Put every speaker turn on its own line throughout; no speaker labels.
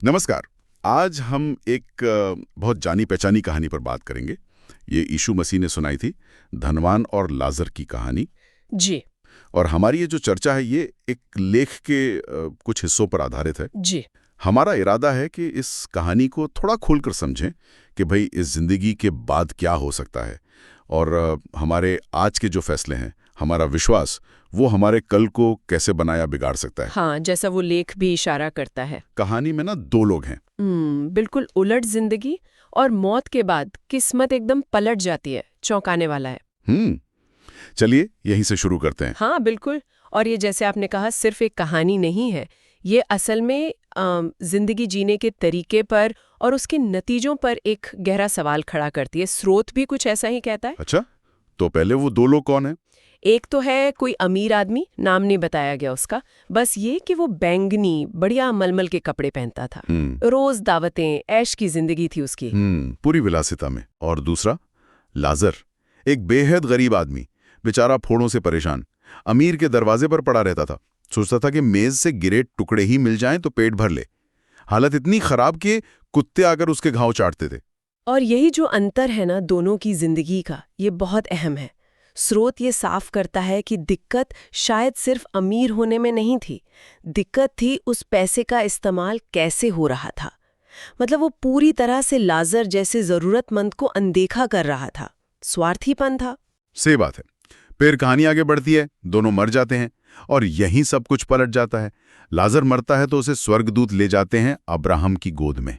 नमस्कार। आज हम एक बहुत जानी पहचानी कहानी पर बात करेंगे। ये यीशु मसीह ने सुनाई थी, धनवान और लाजर की कहानी।
जी।
और हमारी ये जो चर्चा है ये एक लेख के कुछ हिस्सों पर आधारित है।
जी।
हमारा इरादा है कि इस कहानी को थोड़ा खोलकर समझें कि भाई इस जिंदगी के बाद क्या हो सकता है, और हमारे आज के जो फैसले हैं, हमारा विश्वास, वो हमारे कल को कैसे बनाया बिगाड़ सकता है।
हाँ, जैसा वो लेख भी इशारा करता है।
कहानी में ना दो लोग हैं।
बिल्कुल उलट जिंदगी, और मौत के बाद किस्मत एकदम पलट जाती है। चौंकाने वाला है।
हम्म चलिए यहीं से शुरू करते हैं।
हाँ बिल्कुल। और ये जैसे आपने कहा सिर्फ एक कहानी नहीं है, ये असल में जिंदगी जीने के तरीके पर और उसके नतीजों पर एक गहरा सवाल खड़ा करती है। स्रोत भी कुछ ऐसा ही कहता है।
अच्छा, तो पहले वो दो लोग कौन हैं?
एक तो है कोई अमीर आदमी, नाम नहीं बताया गया उसका, बस ये कि वो बैंगनी बढ़िया मलमल के कपड़े पहनता था। रोज दावतें, ऐश की जिंदगी थी उसकी।
पूरी विलासिता में। और दूसरा लाजर, एक बेहद गरीब आदमी, बेचारा फोड़ों से परेशान, अमीर के दरवाजे पर पड़ा रहता था। सोचता था कि मेज से गिरे टुकड़े ही मिल जाएं तो पेट भर ले। हालत इतनी खराब कि कुत्ते आकर उसके घाव चाटते थे।
और यही जो अंतर है ना दोनों की जिंदगी का, ये बहुत अहम है। स्रोत ये साफ करता है कि दिक्कत शायद सिर्फ अमीर होने में नहीं थी, दिक्कत थी उस पैसे का इस्तेमाल कैसे हो रहा था। मतलब वो पूरी तरह से लाजर जैसे जरूरतमंद को अनदेखा कर रहा था। स्वार्थीपन था।
सही बात है। फिर कहानी आगे बढ़ती है, दोनों मर जाते हैं और यहीं सब कुछ पलट जाता है। लाजर मरता है तो उसे स्वर्गदूत ले जाते हैं अब्राहम की गोद में,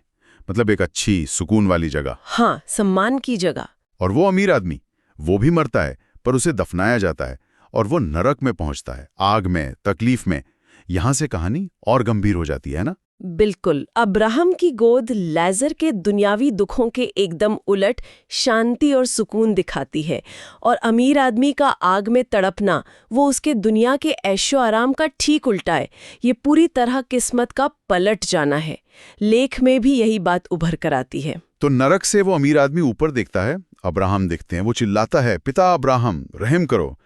मतलब एक अच्छी सुकून वाली जगह।
हाँ, सम्मान की जगह।
और वो अमीर आदमी, वो भी मरता है पर उसे दफनाया जाता है और वो नरक में पहुंचता है, आग में, तकलीफ में। यहां से कहानी और गंभीर हो जाती है ना।
बिल्कुल। अब्राहम की गोद लाजर के दुनियावी दुखों के एकदम उलट शांति और सुकून दिखाती है, और अमीर आदमी का आग में तड़पना वो उसके दुनिया के ऐशो आराम का ठीक उल्टा है। ये पूरी तरह किस्मत का पलट जाना है। लेख में भी यही बात उभर कर आती है।
तो नरक से वो अमीर आदमी ऊपर देखता है, अब्राहम दिखते हैं। वो चिल्लाता है, पिता अब्राहम, रहम करो,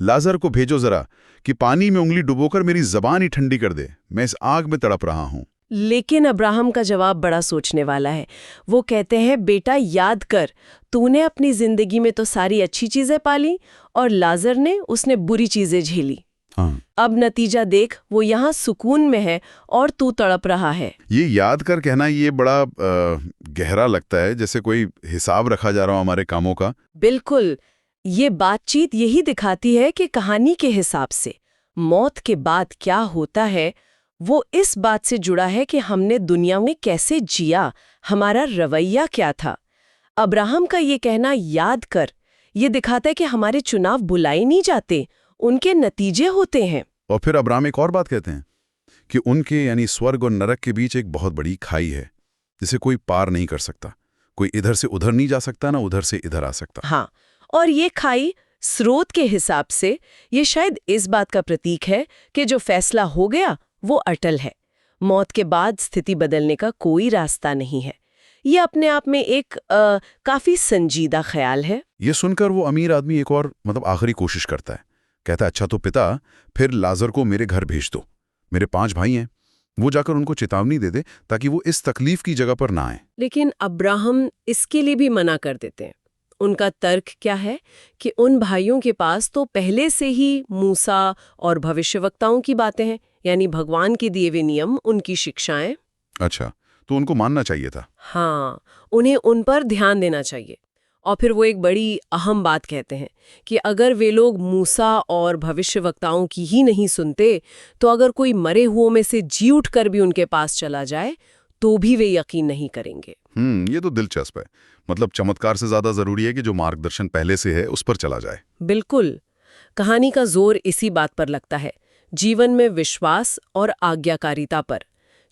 लाजर को भेजो जरा कि पानी में उंगली डुबोकर मेरी जबान ही ठंडी कर दे, मैं इस आग में तड़प रहा हूं।
लेकिन अब्राहम का जवाब बड़ा सोचने वाला है। वो कहते हैं, बेटा याद कर, तूने अपनी जिंदगी में तो सारी अच्छी चीजें पाली और लाजर ने उसने बुरी चीजें झेली।
हाँ।
अब नतीजा देख, वो यहाँ सुकून में है और तू तड़प रहा है।
ये याद कर कहना ये बड़ा गहरा लगता है, जैसे कोई हिसाब रखा जा रहा हो हमारे कामों का।
बिल्कुल। ये बातचीत यही दिखाती है कि कहानी के हिसाब से मौत के बाद क्या होता है वो इस बात से जुड़ा है कि हमने दुनिया में कैसे जिया, हमारा रवैया क्या था। अब्राहम का ये कहना याद कर, ये दिखाता है कि हमारे चुनाव बुलाए नहीं जाते, उनके नतीजे होते हैं।
और फिर अब्राहम एक और बात कहते हैं कि उनके यानी स्वर्ग और नरक के बीच एक बहुत बड़ी खाई है जिसे कोई पार नहीं कर सकता। कोई इधर से उधर नहीं जा सकता, ना उधर से इधर आ सकता।
हाँ, और ये खाई स्रोत के हिसाब से ये शायद इस बात का प्रतीक है कि जो फैसला हो गया वो अटल है। मौत के बाद स्थिति बदलने का कोई रास्ता नहीं है। ये अपने आप में एक काफी संजीदा ख्याल है।
ये सुनकर वो अमीर आदमी एक और आखिरी कोशिश करता है। कहता है, अच्छा तो पिता, फिर लाजर को मेरे घर भेज दो, मेरे 5 भाई हैं, वो जाकर उनको चेतावनी दे दे ताकि वो इस तकलीफ की जगह पर ना आए।
लेकिन अब्राहम इसके लिए भी मना कर देते हैं। उनका तर्क क्या है कि उन भाइयों के पास तो पहले से ही मूसा और भविष्यवक्ताओं की बातें हैं, यानी भगवान के दिए हुए नियम, उनकी शिक्षाएं।
अच्छा, तो उनको मानना चाहिए था।
हाँ, उन्हें उन पर ध्यान देना चाहिए। और फिर वो एक बड़ी अहम बात कहते हैं कि अगर वे लोग मूसा और भविष्यवक्ताओं की ही नहीं सुनते, तो अगर कोई मरे हुओं में से जी उठकर भी उनके पास चला जाए तो भी वे यकीन नहीं करेंगे।
ये तो दिलचस्प है। मतलब चमत्कार से ज्यादा जरूरी है कि जो मार्गदर्शन पहले से है उस पर चला जाए।
बिल्कुल। कहानी का जोर इसी बात पर लगता है, जीवन में विश्वास और आज्ञाकारिता पर,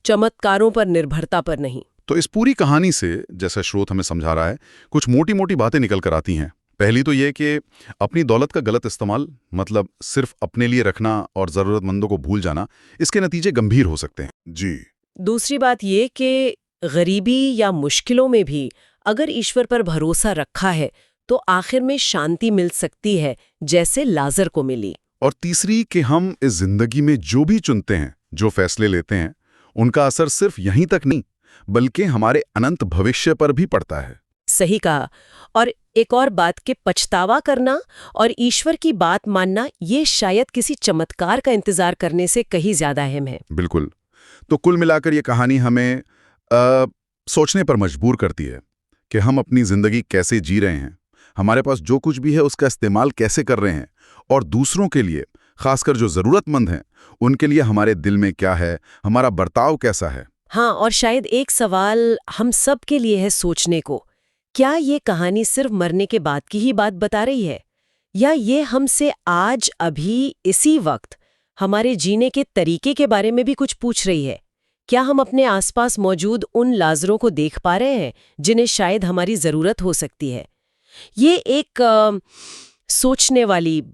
चमत्कारों पर निर्भरता पर नहीं।
तो इस पूरी कहानी से, जैसा स्रोत हमें समझा रहा है, कुछ मोटी मोटी बातें निकल कर आती हैं। पहली तो ये कि अपनी दौलत का गलत इस्तेमाल, मतलब सिर्फ अपने लिए रखना और जरूरतमंदों को भूल जाना, इसके नतीजे गंभीर हो सकते हैं। जी।
दूसरी बात ये कि गरीबी या मुश्किलों में भी अगर ईश्वर पर भरोसा रखा है तो आखिर में शांति मिल सकती है, जैसे लाजर को मिली।
और तीसरी कि हम इस जिंदगी में जो भी चुनते हैं, जो फैसले लेते हैं, उनका असर सिर्फ यहीं तक नहीं, बल्कि हमारे अनंत भविष्य पर भी पड़ता है।
सही कहा। और एक और बात कि पछतावा करना और ईश्वर की बात मानना ये शायद किसी चमत्कार का इंतजार करने से कहीं ज्यादा अहम है।
बिल्कुल। तो कुल मिलाकर ये कहानी हमें सोचने पर मजबूर करती है कि हम अपनी जिंदगी कैसे जी रहे हैं, हमारे पास जो कुछ भी है उसका इस्तेमाल कैसे कर रहे हैं, और दूसरों के लिए, खासकर जो जरूरतमंद हैं, उनके लिए हमारे दिल में क्या है, हमारा बर्ताव कैसा है।
हाँ, और शायद एक सवाल हम सब के लिए है सोचने को, क्या ये कहानी सिर्फ मरने के बाद की ही बात बता रही है, या ये हमसे आज अभी इसी वक्त हमारे जीने के तरीके के बारे में भी कुछ पूछ रही है? क्या हम अपने आसपास मौजूद उन लाज़रों को देख पा रहे हैं जिन्हें शायद हमारी ज़रूरत हो सकती है? ये एक सोचने वाली बात